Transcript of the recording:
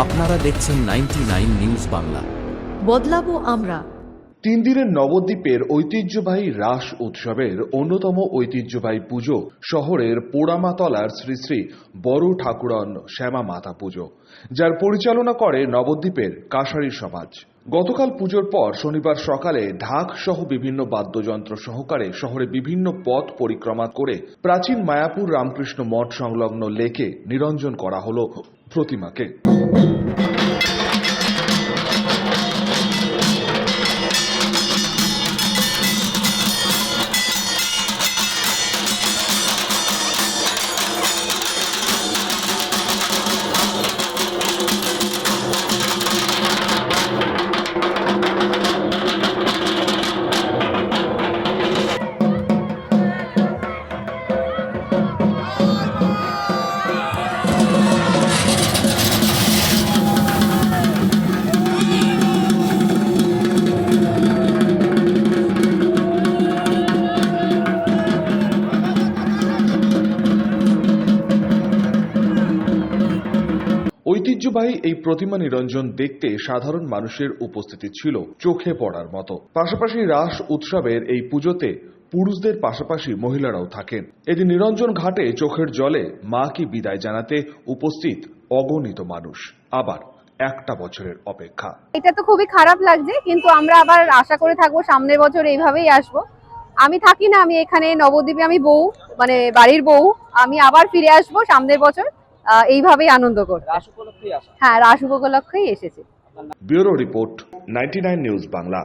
আপনারা দেখছেন 99 নিউজ বাংলা। বদলাবো আমরা। 3 দিনের নবদ্বীপের ঐতিহ্যবাহী রাস উৎসবের অন্যতম ঐতিহ্যবাহী পুজো শহরের পোড়ামাতলার শ্রী শ্রী বড় ঠাকুরন শ্যামা মাতা পুজো, যার পরিচালনা করে নবদ্বীপের কাশারি সমাজ। গতকাল পুজোর পর শনিবার সকালে ঢাক সহ বিভিন্ন বাদ্যযন্ত্র সহকারে শহরে বিভিন্ন পথ পরিক্রমা করে প্রাচীন মায়াপুর রামকৃষ্ণ মঠ সংলগ্ন লেকে নিরঞ্জন করা হল প্রতিমাকে। ঐতিহ্যবাহী এই প্রতিমা নিরঞ্জন দেখতে সাধারণ মানুষের উপস্থিতি ছিল চোখে পড়ার মতো। পাশাপাশি রাস উৎসবের এই পুজোতে পুরুষদের পাশাপাশি মহিলারাও থাকেন। এদিন নিরঞ্জন ঘাটে চোখের জলে মা কি বিদায় জানাতে উপস্থিত অগণিত মানুষ। আবার একটা বছরের অপেক্ষা। এটা তো খুবই খারাপ লাগছে, কিন্তু আমরা আবার আশা করে থাকবো সামনের বছর এইভাবেই আসবো। আমি থাকি না, আমি এখানে নবদ্বীপে, আমি বউ, মানে বাড়ির বউ। আমি আবার ফিরে আসবো সামনের বছর এইভাবেই আনন্দ করতে। হ্যাঁ, রাস উপলক্ষেই এসেছি। Bureau report, 99 news Bangla.